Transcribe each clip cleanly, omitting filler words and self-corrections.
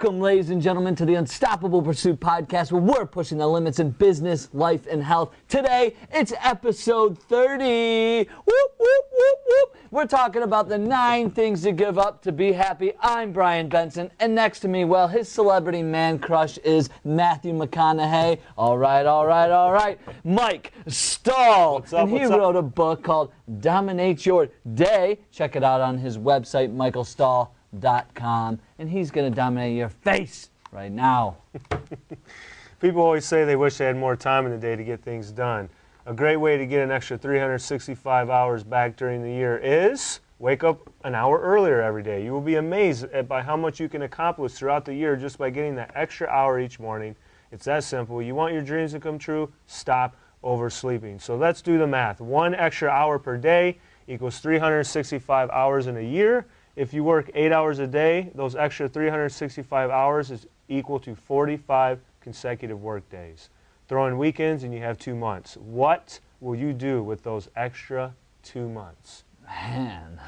Welcome, ladies and gentlemen, to the Unstoppable Pursuit podcast, where we're pushing the limits in business, life, and health. Today, it's episode 30. Whoop, whoop, whoop, whoop. We're talking about the 9 things to give up to be happy. I'm Brian Benson, and next to me, well, his celebrity man crush is Matthew McConaughey. All right. Mike Stull. What's up? And he wrote a book called Dominate Your Day. Check it out on his website, michaelstull.com, and he's going to dominate your face right now. People always say they wish they had more time in the day to get things done. A great way to get an extra 365 hours back during the year is wake up an hour earlier every day. You will be amazed by how much you can accomplish throughout the year just by getting that extra hour each morning. It's that simple. You want your dreams to come true? Stop oversleeping. So let's do the math. 1 extra hour per day equals 365 hours in a year. If you work 8 hours a day, those extra 365 hours is equal to 45 consecutive work days. Throw in weekends and you have 2 months. What will you do with those extra 2 months? Man.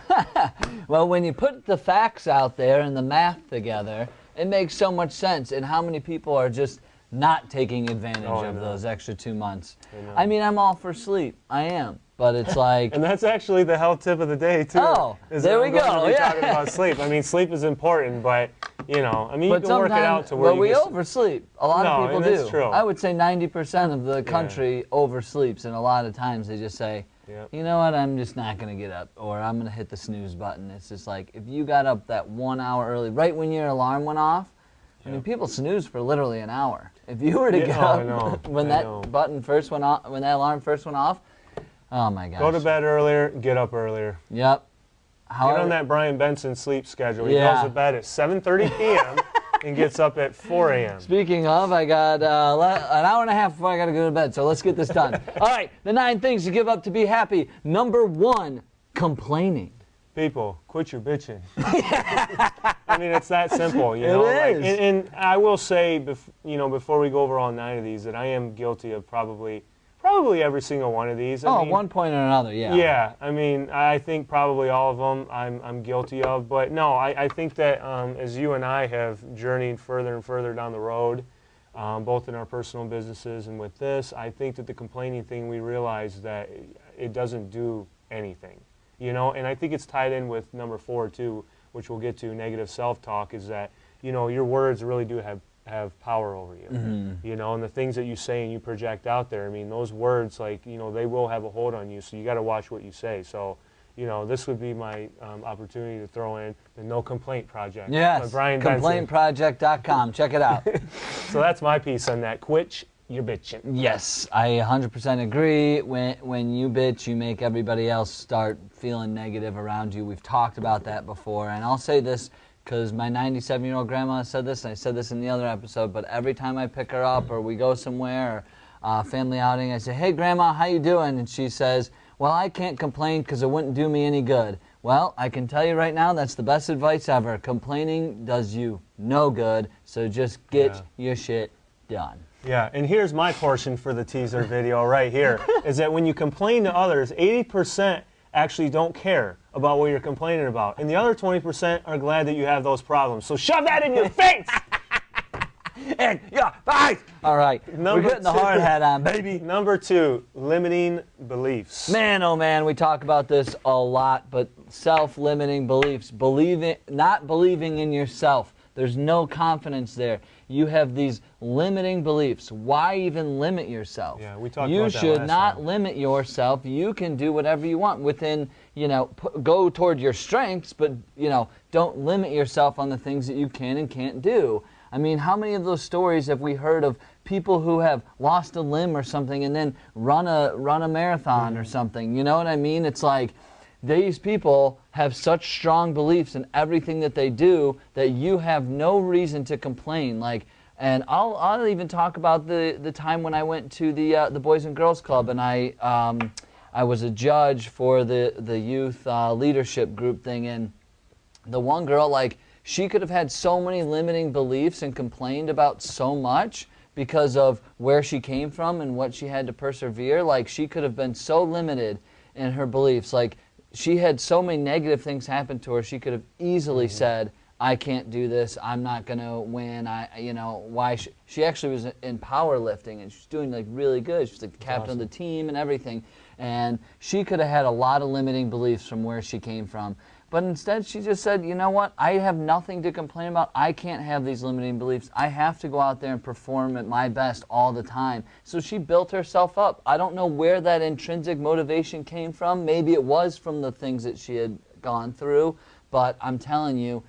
Well, when you put the facts out there and the math together, it makes so much sense. And how many people are just not taking advantage of those extra 2 months? I mean, I'm all for sleep. I am. But it's like... And that's actually the health tip of the day, too. Oh, there we go. Talking about sleep. I mean, sleep is important, but, you know, I mean, you can work it out to where you we oversleep. A lot of people do. That's true. I would say 90% of the country oversleeps, and a lot of times they just say, you know what, I'm just not going to get up, or I'm going to hit the snooze button. It's just like, if you got up that 1 hour early, right when your alarm went off, I mean, people snooze for literally an hour. If you were to get up when that button first went off, when that alarm first went off, oh my gosh. Go to bed earlier, get up earlier. Yep. Get on that Brian Benson sleep schedule. He goes to bed at 7:30 p.m. and gets up at 4 a.m. Speaking of, I got an hour and a half before I got to go to bed, so let's get this done. All right, the 9 things to give up to be happy. Number 1, complaining. People, quit your bitching. I mean, it's that simple, you know. It is. And I will say, before we go over all 9 of these, that I am guilty of probably every single one of these. At one point or another, yeah. Yeah, I mean, I think probably all of them I'm guilty of. But no, I think that as you and I have journeyed further and further down the road, both in our personal businesses and with this, I think that the complaining thing, we realize that it doesn't do anything. You know, and I think it's tied in with number 4 too, which we'll get to, negative self-talk, is that, you know, your words really do have power over you, you know, and the things that you say and you project out there, I mean, those words, like, you know, they will have a hold on you, so you got to watch what you say. So, you know, this would be my opportunity to throw in the No Complaint Project. Yes, complaintproject.com. Check it out. So that's my piece on that. Quit your bitching. Yes, I 100% agree. When you bitch, you make everybody else start feeling negative around you. We've talked about that before, and I'll say this, because my 97-year-old grandma said this, and I said this in the other episode, but every time I pick her up or we go somewhere or family outing, I say, hey, Grandma, how you doing? And she says, well, I can't complain because it wouldn't do me any good. Well, I can tell you right now, that's the best advice ever. Complaining does you no good, so just get your shit done. Yeah, and here's my portion for the teaser video right here, is that when you complain to others, 80% actually don't care about what you're complaining about. And the other 20% are glad that you have those problems. So shove that in your face! In your face! All right, we're getting the hard hat on, baby. Number 2, limiting beliefs. Man, oh man, we talk about this a lot, but self-limiting beliefs, not believing in yourself. There's no confidence there. You have these limiting beliefs. Why even limit yourself? Yeah, we talked about that You should last not time. limit yourself. You can do whatever you want within, you know, go toward your strengths, but, you know, don't limit yourself on the things that you can and can't do. I mean, how many of those stories have we heard of people who have lost a limb or something and then run a marathon or something? You know what I mean? It's like, these people have such strong beliefs in everything that they do that you have no reason to complain. Like, and I'll even talk about the time when I went to the Boys and Girls Club, and I was a judge for the youth leadership group thing, and the one girl, like, she could have had so many limiting beliefs and complained about so much because of where she came from and what she had to persevere. Like, she could have been so limited in her beliefs. Like, she had so many negative things happen to her, she could have easily said, I can't do this. I'm not going to win. Why? She actually was in powerlifting, and she's doing like really good. She's like the captain of the team and everything. And she could have had a lot of limiting beliefs from where she came from. But instead, she just said, you know what? I have nothing to complain about. I can't have these limiting beliefs. I have to go out there and perform at my best all the time. So she built herself up. I don't know where that intrinsic motivation came from. Maybe it was from the things that she had gone through. But I'm telling you,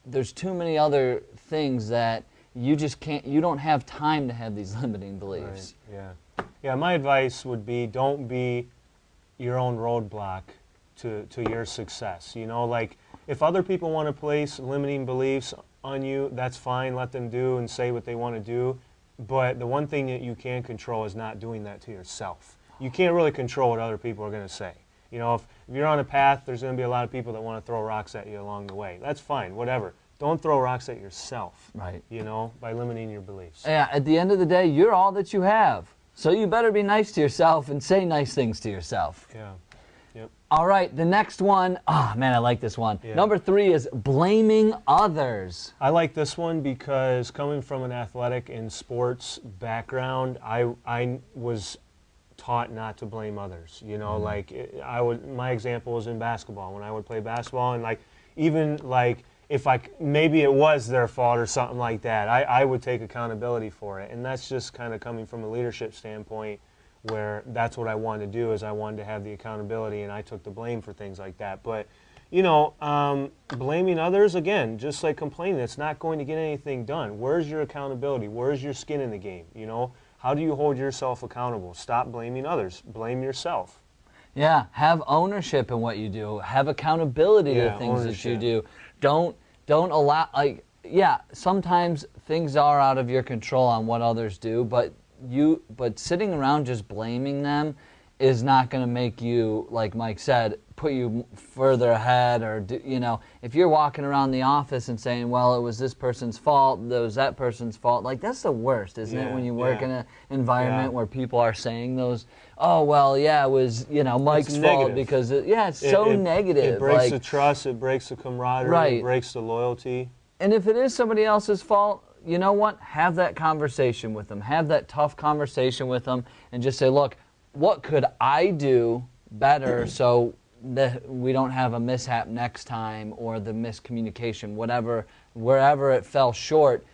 there's too many other things that you just can't, you don't have time to have these limiting beliefs. Right. Yeah, my advice would be don't be your own roadblock to your success. You know, like if other people want to place limiting beliefs on you, that's fine. Let them do and say what they want to do. But the one thing that you can control is not doing that to yourself. You can't really control what other people are going to say. You know, if you're on a path, there's going to be a lot of people that want to throw rocks at you along the way. That's fine, whatever. Don't throw rocks at yourself, right? You know, by limiting your beliefs. Yeah, at the end of the day, you're all that you have. So you better be nice to yourself and say nice things to yourself. Yeah. Yep. All right, the next one, oh man, I like this one. Yeah. Number 3 is blaming others. I like this one because coming from an athletic and sports background, I was taught not to blame others. You know, like my example was in basketball. When I would play basketball, and like even like if maybe it was their fault or something like that, I would take accountability for it. And that's just kind of coming from a leadership standpoint, where that's what I wanted to do, is I wanted to have the accountability, and I took the blame for things like that. But you know, blaming others, again, just like complaining, it's not going to get anything done. Where's your accountability? Where's your skin in the game? You know, how do you hold yourself accountable? Stop blaming others. Blame yourself. Yeah, have ownership in what you do. Have accountability to things that you do. Don't allow, like, yeah, sometimes things are out of your control on what others do, but sitting around just blaming them is not going to make you, like Mike said, put you further ahead. Or you know, if you're walking around the office and saying, well, it was this person's fault, it was that person's fault, like that's the worst, isn't it, when you work in an environment where people are saying those, oh well, yeah, it was, you know, Mike's fault because it's so negative. It breaks the trust, it breaks the camaraderie, it breaks the loyalty. And if it is somebody else's fault, you know what? Have that conversation with them. Have that tough conversation with them and just say, look, what could I do better so that we don't have a mishap next time, or the miscommunication, wherever it fell short,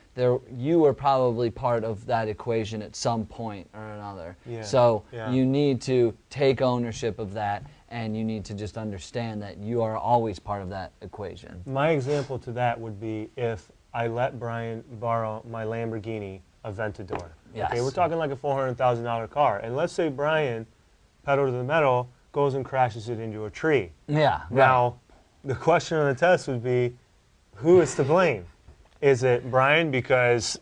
you were probably part of that equation at some point or another. So you need to take ownership of that, and you need to just understand that you are always part of that equation. My example to that would be if I let Brian borrow my Lamborghini Aventador. Yes. Okay, we're talking like a $400,000 car. And let's say Brian, pedal to the metal, goes and crashes it into a tree. Yeah. Now, the question on the test would be, who is to blame? Is it Brian because,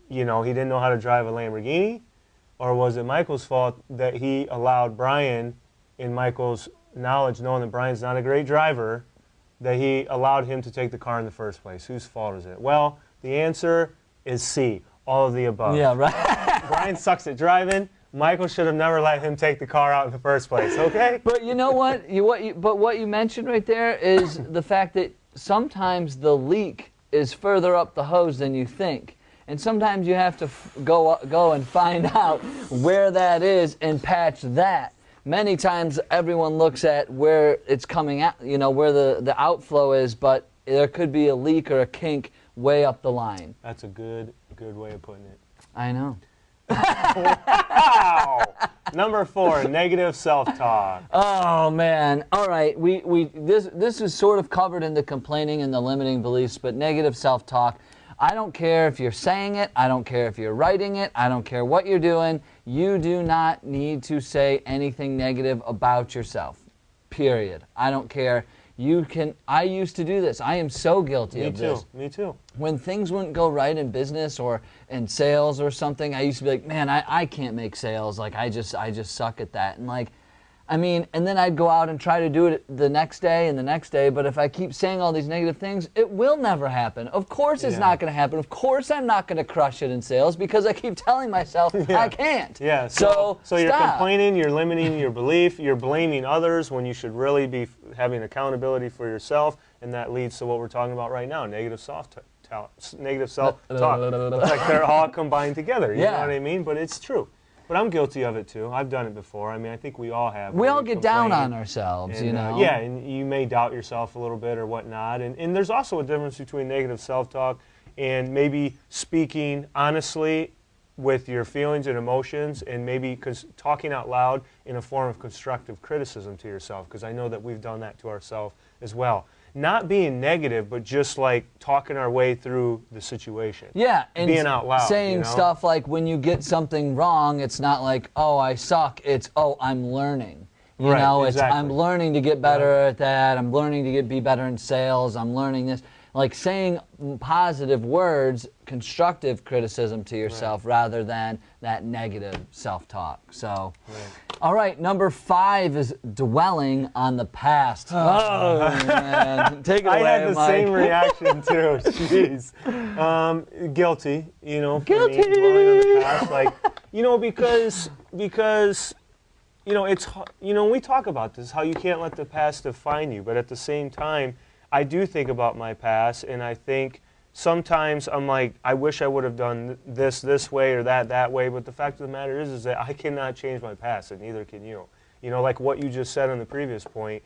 you know, he didn't know how to drive a Lamborghini? Or was it Michael's fault that he allowed Brian, in Michael's knowledge, knowing that Brian's not a great driver, that he allowed him to take the car in the first place? Whose fault is it? Well, the answer is C, all of the above. Yeah, right. Brian sucks at driving. Michael should have never let him take the car out in the first place, okay? But you know what? What you mentioned right there is the fact that sometimes the leak is further up the hose than you think. And sometimes you have to go and find out where that is and patch that. Many times everyone looks at where it's coming out, you know, where the outflow is, but there could be a leak or a kink way up the line. That's a good way of putting it. I know. Wow! Number 4, negative self-talk. Oh man! All right, this is sort of covered in the complaining and the limiting beliefs, but negative self-talk. I don't care if you're saying it. I don't care if you're writing it. I don't care what you're doing. You do not need to say anything negative about yourself. Period. I don't care. I used to do this. I am so guilty of this. Me too. When things wouldn't go right in business or in sales or something, I used to be like, man, I can't make sales. Like I just suck at that. And like, I mean, and then I'd go out and try to do it the next day and the next day, but if I keep saying all these negative things, it will never happen. Of course it's not going to happen. Of course I'm not going to crush it in sales because I keep telling myself I can't. Yeah, so you're stop. complaining, you're limiting your belief, you're blaming others when you should really be having accountability for yourself, and that leads to what we're talking about right now, negative self-talk. It's like they're all combined together, you know what I mean? But it's true. But I'm guilty of it too. I've done it before. I mean, I think we all have. We all get down on ourselves, and, you know? Yeah, and you may doubt yourself a little bit or whatnot. And there's also a difference between negative self-talk and maybe speaking honestly with your feelings and emotions, and maybe talking out loud in a form of constructive criticism to yourself, because I know that we've done that to ourselves as well. Not being negative, but just like talking our way through the situation. Yeah, and being out loud. Saying stuff like when you get something wrong, it's not like, oh, I suck. It's, oh, I'm learning. You know, it's I'm learning to get better at that. I'm learning to be better in sales. I'm learning this. Like saying positive words, constructive criticism to yourself rather than that negative self-talk. So, all right, number 5 is dwelling on the past. Oh, man. Take it away, I had the Mike. same reaction too. Jeez. Guilty, you know, for Guilty. me, dwelling on the past. Like, you know, because you know, it's, you know, we talk about this, how you can't let the past define you, but at the same time, I do think about my past, and I think sometimes I'm like, I wish I would have done this way or that way, but the fact of the matter is that I cannot change my past, and neither can you. You know, like what you just said on the previous point,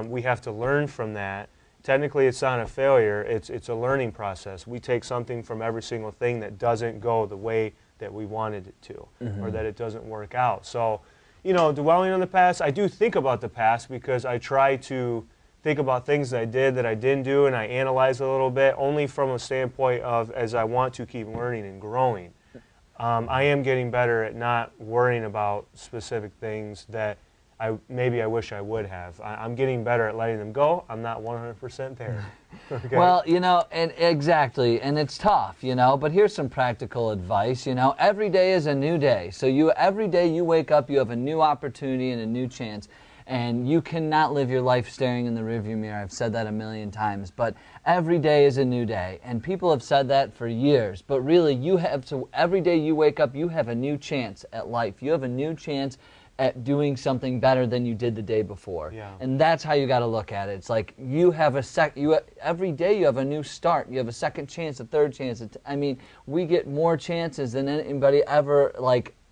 we have to learn from that. Technically, it's not a failure, it's a learning process. We take something from every single thing that doesn't go the way that we wanted it to, or that it doesn't work out. So, you know, dwelling on the past, I do think about the past because I try to think about things that I did that I didn't do, and I analyze a little bit, only from a standpoint of as I want to keep learning and growing. I am getting better at not worrying about specific things that maybe I wish I would have. I'm getting better at letting them go. I'm not 100% there. Okay? Well, you know, and exactly, and it's tough, you know, but here's some practical advice, you know. Every day is a new day. So every day you wake up, you have a new opportunity and a new chance. And you cannot live your life staring in the rearview mirror. I've said that a million times. But every day is a new day. And people have said that for years. But really, you have to, every day you wake up, you have a new chance at life. You have a new chance at doing something better than you did the day before. Yeah. And that's how you got to look at it. It's like you have every day you have a new start. You have a second chance, a third chance. I mean, we get more chances than anybody ever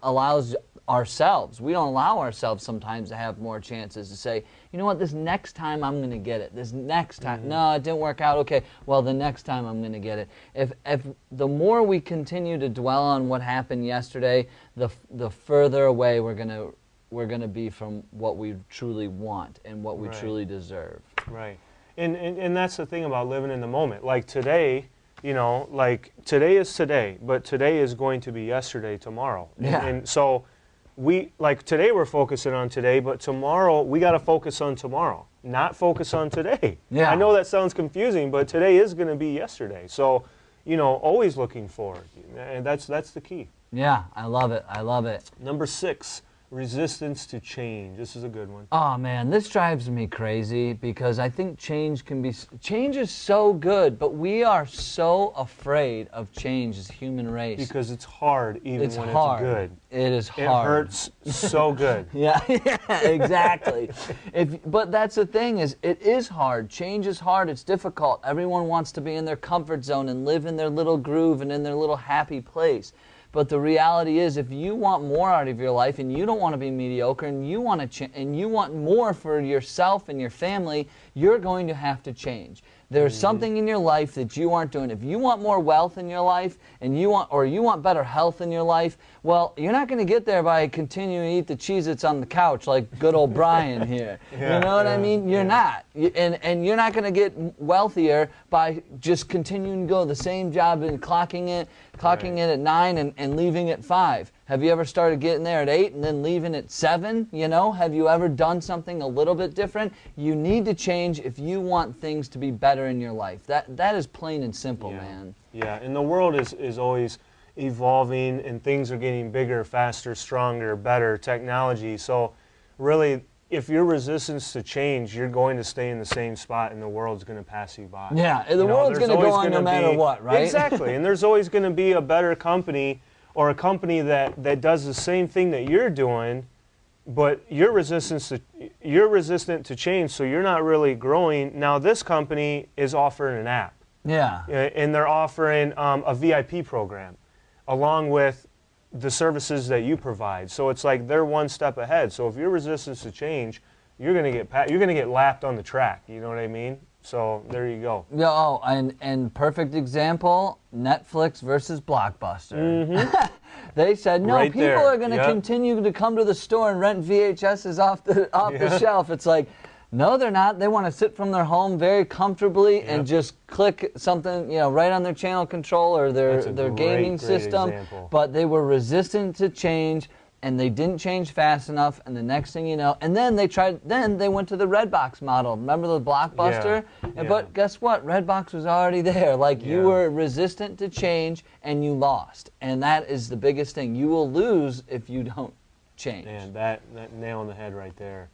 allows ourselves. We don't allow ourselves sometimes to have more chances to say, you know what, this next time I'm going to get it. This next time, no, it didn't work out. Okay, well, the next time I'm going to get it. If the more we continue to dwell on what happened yesterday, the further away we're going to be from what we truly want and what we truly deserve. Right. And that's the thing about living in the moment. Like today, you know, like today is today, but today is going to be yesterday tomorrow. Yeah. And so today we're focusing on today, but tomorrow we got to focus on tomorrow, not focus on today. Yeah. I know that sounds confusing, but today is going to be yesterday. So, you know, always looking forward, and that's the key. Yeah, I love it. I love it. Number 6, resistance to change. This is a good one. Oh man, this drives me crazy because I think change is so good, but we are so afraid of change as a human race. Because it's hard even when hard. It's good. It is hard. It hurts so good. Yeah, exactly. But that's the thing is it is hard. Change is hard. It's difficult. Everyone wants to be in their comfort zone and live in their little groove and in their little happy place. But the reality is, if you want more out of your life and you don't want to be mediocre and you want you want more for yourself and your family, you're going to have to change. There's something in your life that you aren't doing. If you want more wealth in your life and you want better health in your life, well, you're not going to get there by continuing to eat the Cheez-Its on the couch like good old Brian here. You know what I mean? You're not. And you're not going to get wealthier by just continuing to go the same job and clocking in at 9 and leaving at 5. Have you ever started getting there at 8 and then leaving at 7? You know, have you ever done something a little bit different? You need to change if you want things to be better in your life. That is plain and simple, man. Yeah, and the world is always evolving, and things are getting bigger, faster, stronger, better technology. So really, if your resistance to change, you're going to stay in the same spot and the world's going to pass you by. Yeah, the world's going to go on no matter what, right? Exactly, and there's always going to be a better company or a company that does the same thing that you're doing, but you're resistant to change, so you're not really growing. Now this company is offering an app. Yeah. And they're offering a VIP program along with the services that you provide. So it's like they're one step ahead. So if you're resistant to change, you're going to get lapped on the track. You know what I mean? So there you go. Yeah, oh, and perfect example, Netflix versus Blockbuster. Mm-hmm. They said, no, right people there. are going to continue to come to the store and rent VHSs off the shelf. It's like, no, they're not. They want to sit from their home very comfortably and just click something, right on their channel control or their gaming system. Example. But they were resistant to change, and they didn't change fast enough. And the next thing you know, and then they went to the Redbox model. Remember the Blockbuster? Yeah. But guess what? Redbox was already there. You were resistant to change, and you lost. And that is the biggest thing. You will lose if you don't change. Man, that nail on the head right there.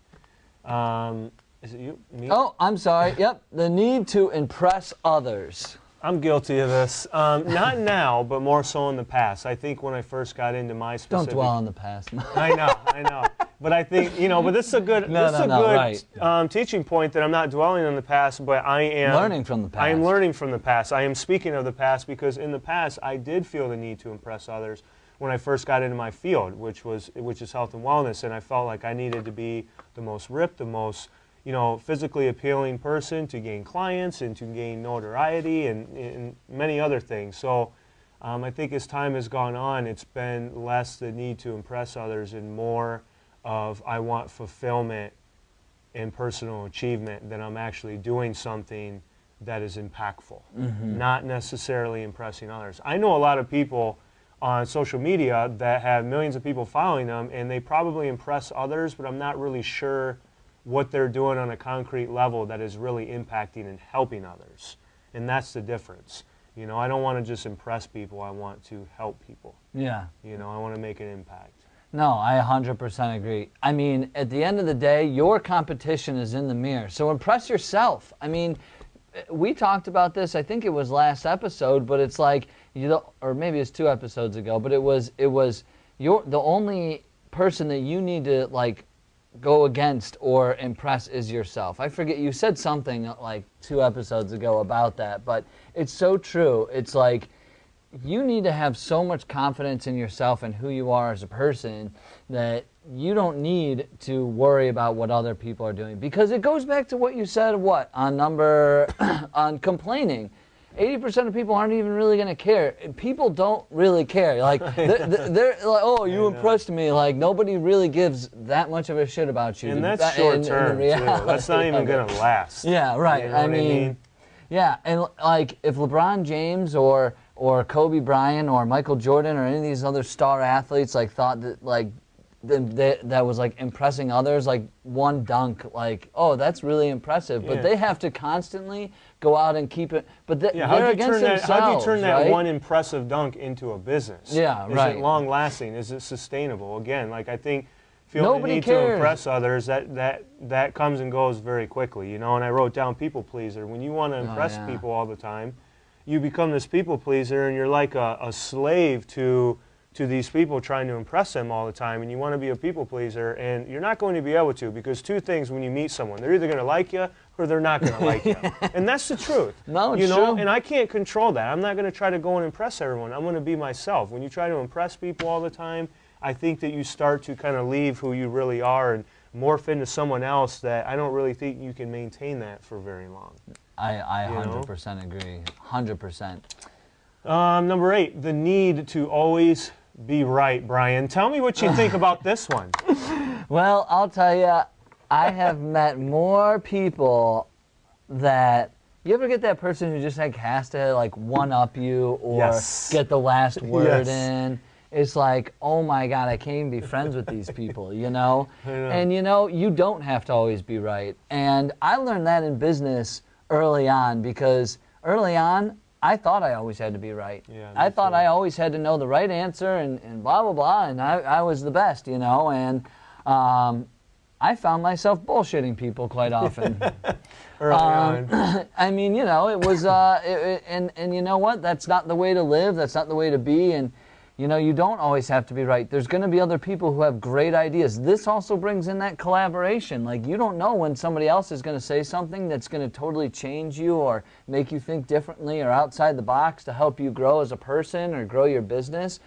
Is it you? Me? Oh, I'm sorry. Yep, the need to impress others. I'm guilty of this. Not now, but more so in the past. I think when I first got into my specific... Don't dwell on the past. I know. But I think, but this is a good, right. Teaching point that I'm not dwelling on the past, but I am... Learning from the past. I am learning from the past. I am speaking of the past because in the past, I did feel the need to impress others when I first got into my field, which is health and wellness, and I felt like I needed to be the most ripped, the most... physically appealing person to gain clients and to gain notoriety and many other things. So I think as time has gone on, it's been less the need to impress others and more of I want fulfillment and personal achievement, that I'm actually doing something that is impactful, not necessarily impressing others. I know a lot of people on social media that have millions of people following them, and they probably impress others, but I'm not really sure what they're doing on a concrete level that is really impacting and helping others. And that's the difference. I don't want to just impress people. I want to help people. Yeah. I want to make an impact. No, I 100% agree. I mean, at the end of the day, your competition is in the mirror. So impress yourself. I mean, we talked about this, I think it was last episode, but it's like, or maybe it's 2 episodes ago, but it was the only person that you need to go against or impress is yourself. I forget, you said something 2 episodes ago about that, but it's so true. It's like you need to have so much confidence in yourself and who you are as a person that you don't need to worry about what other people are doing, because it goes back to what you said on complaining. 80% of people aren't even really going to care. People don't really care. They're like, oh, you impressed me. Nobody really gives that much of a shit about you. And that's short term, too. That's not even going to last. Yeah, right. You know what I mean? Yeah, and if LeBron James or Kobe Bryant or Michael Jordan or any of these other star athletes thought that that was impressing others, one dunk, oh, that's really impressive, but they have to constantly go out and keep it. But they're against themselves. How do you turn that right? one impressive dunk into a business? Yeah, right. Is it long lasting? Is it sustainable? Again, I think feeling the need cares. to impress others, that comes and goes very quickly. And I wrote down people pleaser. When you want to impress people all the time, you become this people pleaser, and you're like a slave to these people trying to impress them all the time, and you want to be a people pleaser, and you're not going to be able to, because 2 things when you meet someone: they're either going to like you or they're not going to like you. And that's the truth. No, it's true. And I can't control that. I'm not going to try to go and impress everyone. I'm going to be myself. When you try to impress people all the time, I think that you start to kind of leave who you really are and morph into someone else that I don't really think you can maintain that for very long. I 100% agree. 100%. Number 8, the need to always be right. Brian, tell me what you think about this one. Well, I'll tell you, I have met more people that... You ever get that person who just has to one-up you or get the last word in? It's like, oh my God, I can't even be friends with these people, I know. And you don't have to always be right. And I learned that in business early on, because early on, I thought I always had to be right. Yeah, I thought I always had to know the right answer and blah, blah, blah, and I was the best, and I found myself bullshitting people quite often. Early on. I mean, you know, it was, and you know what? That's not the way to live. That's not the way to be. And, you know, you don't always have to be right. There's going to be other people who have great ideas. This also brings in that collaboration. Like, you don't know when somebody else is going to say something that's going to totally change you or make you think differently or outside the box to help you grow as a person or grow your business.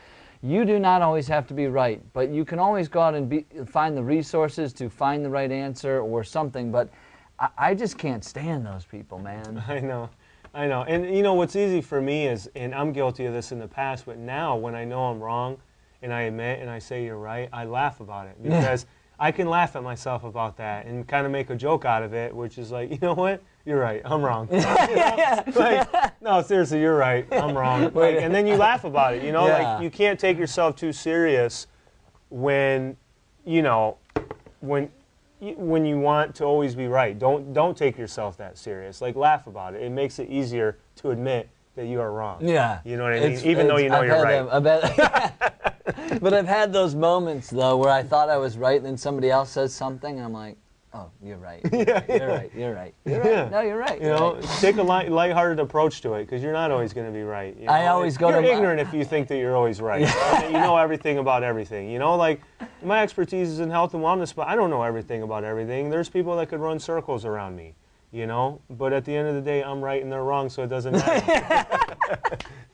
You do not always have to be right, but you can always go out and find the resources to find the right answer or something. But I just can't stand those people, man. I know. And you know, what's easy for me is, and I'm guilty of this in the past, but now when I know I'm wrong and I admit and I say you're right, I laugh about it because I can laugh at myself about that and kind of make a joke out of it, which is like, you know what? You're right. I'm wrong. You know? Like, no, seriously, you're right. I'm wrong. Like, and then you laugh about it. You know, like you can't take yourself too serious when, you know, when you want to always be right. Don't take yourself that serious. Like, laugh about it. It makes it easier to admit that you are wrong. Yeah. You know what I mean? Even though you know you're right. But I've had those moments, though, where I thought I was right, and then somebody else says something, and I'm like, oh, you're right. You're right. You're right. Yeah. No, you're right. You know, take a lighthearted approach to it, because you're not always going to be right. You know? I always go you're to ignorant if you think that you're always right. That you know everything about everything. You know, like, my expertise is in health and wellness, but I don't know everything about everything. There's people that could run circles around me, you know? But at the end of the day, I'm right and they're wrong, so it doesn't matter.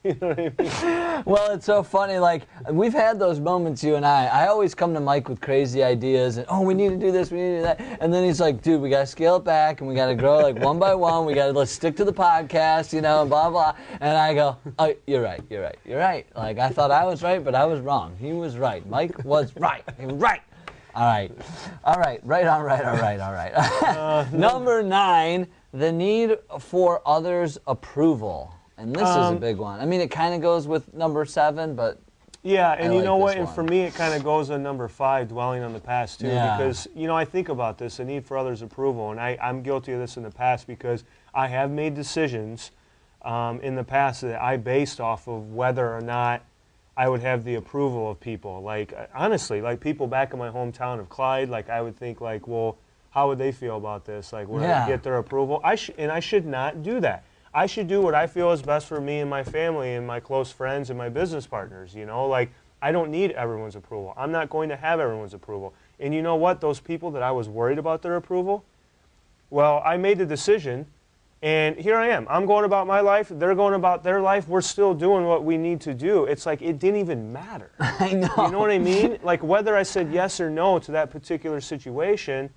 You know what I mean? Well, it's so funny. Like, we've had those moments, you and I always come to Mike with crazy ideas, and, oh, we need to do this, we need to do that. And then he's like, dude, we got to scale it back, and we got to grow, like, one by one. Let's stick to the podcast, you know, and blah, blah. And I go, oh, you're right. Like, I thought I was right, but I was wrong. He was right. Mike was right. He was right. All right. Right on. Number 9, the need for others' approval. And this is a big one. I mean, it kind of goes with number 7, but yeah, and you know what? And one. for me, it kind of goes on number 5, dwelling on the past too, Yeah. because you know, I think about this, the need for others' approval, and I'm guilty of this in the past because I have made decisions in the past that I based off of whether or not I would have the approval of people. Like, honestly, like people back in my hometown of Clyde, like I would think like, well, how would they feel about this? Like, would I get their approval? I should not do that. I should do what I feel is best for me and my family and my close friends and my business partners, you know? Like, I don't need everyone's approval. I'm not going to have everyone's approval. And you know what? Those people that I was worried about their approval, well, I made the decision, and here I am. I'm going about my life. They're going about their life. We're still doing what we need to do. It's like it didn't even matter. I know. You know what I mean? Like, whether I said yes or no to that particular situation,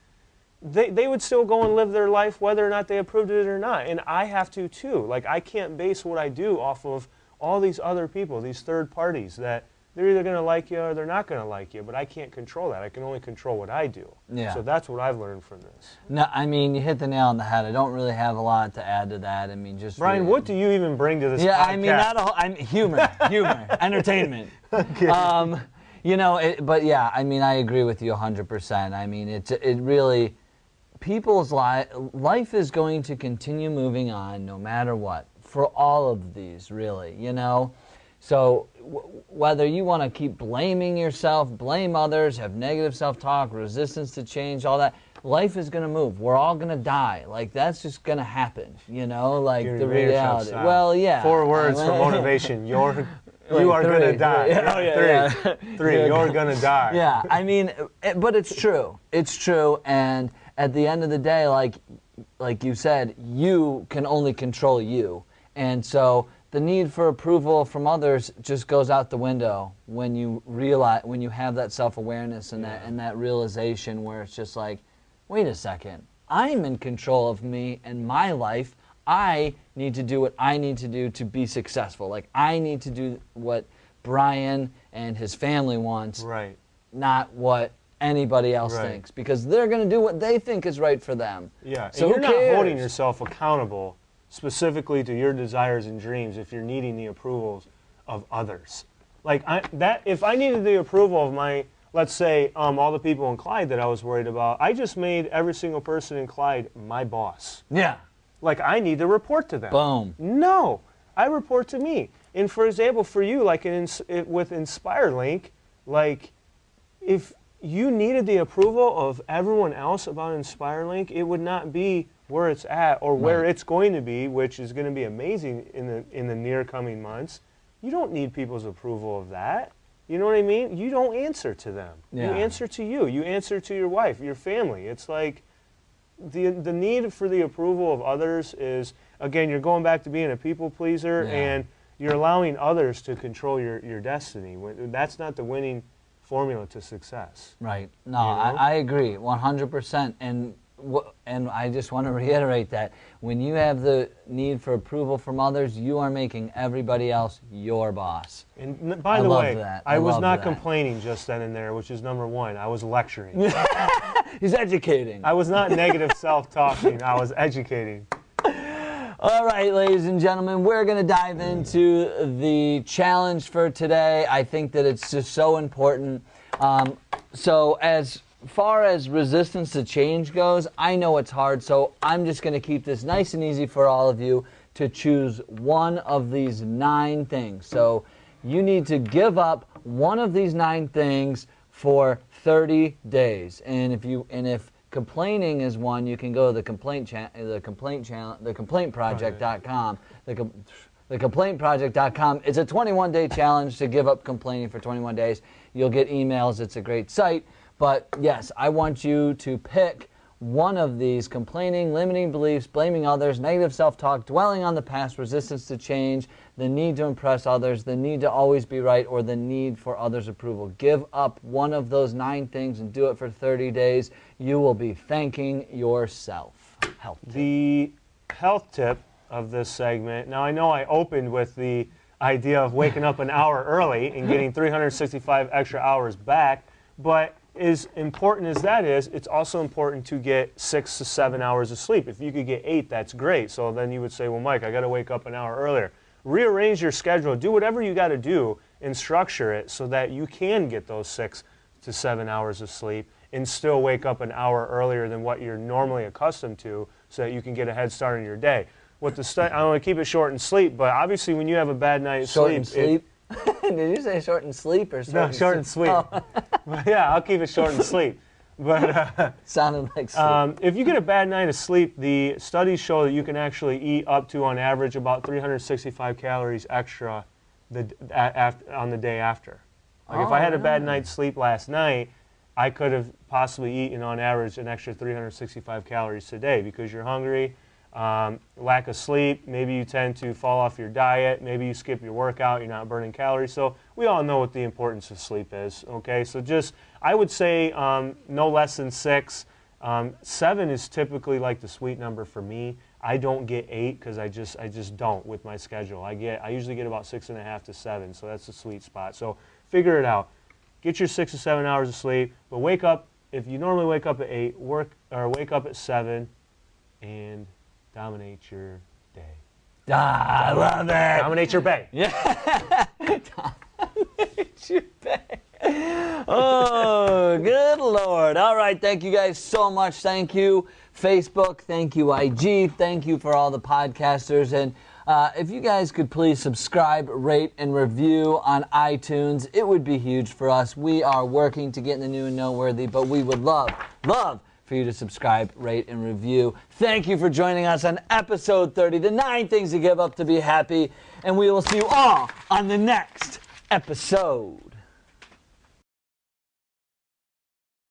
they would still go and live their life whether or not they approved it or not. And I have to too. Like, I can't base what I do off of all these other people, these third parties that they're either going to like you or they're not going to like you, but I can't control that. I can only control what I do. Yeah. So that's what I've learned from this. No, I mean, you hit the nail on the head. I don't really have a lot to add to that. I mean, just Brian, really, what do you even bring to this podcast? I mean, not a whole, I'm humor, entertainment. Okay. You know, but yeah, I mean, I agree with you 100%. I mean, it really, people's life is going to continue moving on no matter what, for all of these, really, you know? So whether you want to keep blaming yourself, blame others, have negative self-talk, resistance to change, all that, life is going to move. We're all going to die. Like, that's just going to happen, you know? Like, the reality. Well, yeah. 4 words for motivation. You are going to die. 3. You're going to die. Yeah, I mean, but it's true. It's true, and at the end of the day, like you said, you can only control you. And so the need for approval from others just goes out the window when you realize, when you have that self-awareness and that realization where it's just like, wait a second, I'm in control of me and my life. I need to do what I need to do to be successful. Like, I need to do what Brian and his family wants, right, not what anybody else thinks, because they're going to do what they think is right for them. Yeah, so and you're not holding yourself accountable specifically to your desires and dreams if you're needing the approvals of others. Like, if I needed the approval of my, let's say, all the people in Clyde that I was worried about, I just made every single person in Clyde my boss. Yeah. Like, I need to report to them. Boom. No, I report to me. And for example, for you, like with InspireLink, like, if you needed the approval of everyone else about InspireLink, it would not be where it's at or where it's going to be, which is going to be amazing in the near coming months. You don't need people's approval of that. You know what I mean? You don't answer to them. Yeah. You answer to you. You answer to your wife, your family. It's like the need for the approval of others is, again, you're going back to being a people pleaser, and you're allowing others to control your destiny. That's not the winning formula to success. Right. No, I agree 100%. And I just want to reiterate that when you have the need for approval from others, you are making everybody else your boss. And by the way, I was not complaining just then and there, which is number one. I was lecturing. He's educating. I was not negative self-talking. I was educating. All right, ladies and gentlemen, we're going to dive into the challenge for today. I think that it's just so important. So as far as resistance to change goes, I know it's hard, so I'm just going to keep this nice and easy for all of you to choose one of these 9 things. So you need to give up one of these 9 things for 30 days. And if complaining is one, you can go to the complaintproject.com. Thecomplaintproject.com. It's a 21-day challenge to give up complaining for 21 days. You'll get emails. It's a great site. But yes, I want you to pick one of these: complaining, limiting beliefs, blaming others, negative self-talk, dwelling on the past, resistance to change, the need to impress others, the need to always be right, or the need for others' approval. Give up one of those 9 things and do it for 30 days. You will be thanking yourself. Health tip. The health tip of this segment. Now, I know I opened with the idea of waking up an hour early and getting 365 extra hours back, but as important as that is, it's also important to get 6 to 7 hours of sleep. If you could get 8, that's great. So then you would say, well, Mike, I got to wake up an hour earlier. Rearrange your schedule. Do whatever you got to do and structure it so that you can get those 6 to 7 hours of sleep and still wake up an hour earlier than what you're normally accustomed to, so that you can get a head start in your day. I don't want to keep it short and sleep, but obviously when you have a bad night's sleep. Short and sleep? Did you say short and sleep or no, short and sleep? Oh. Yeah, I'll keep it short and sleep. But sounded like sleep. If you get a bad night of sleep, the studies show that you can actually eat up to, on average, about 365 calories extra on the day after. Like if I had a bad night's sleep last night, I could have possibly eaten on average an extra 365 calories today, because you're hungry. Lack of sleep, maybe you tend to fall off your diet, maybe you skip your workout, you're not burning calories. So we all know what the importance of sleep is, okay? So just, I would say no less than 6. 7 is typically like the sweet number for me. I don't get 8 because I just don't with my schedule. I usually get about 6.5 to 7, so that's the sweet spot. So figure it out. Get your 6 to 7 hours of sleep, but wake up, if you normally wake up at 8, wake up at 7 and dominate your day. I love it. Dominate your bay. Yeah. Dominate your bay. Oh, good Lord. All right, thank you guys so much. Thank you, Facebook. Thank you, IG. Thank you for all the podcasters. And if you guys could please subscribe, rate, and review on iTunes, it would be huge for us. We are working to get in the new and noteworthy, but we would love for you to subscribe, rate, and review. Thank you for joining us on episode 30, the 9 things to give up to be happy, and we will see you all on the next episode.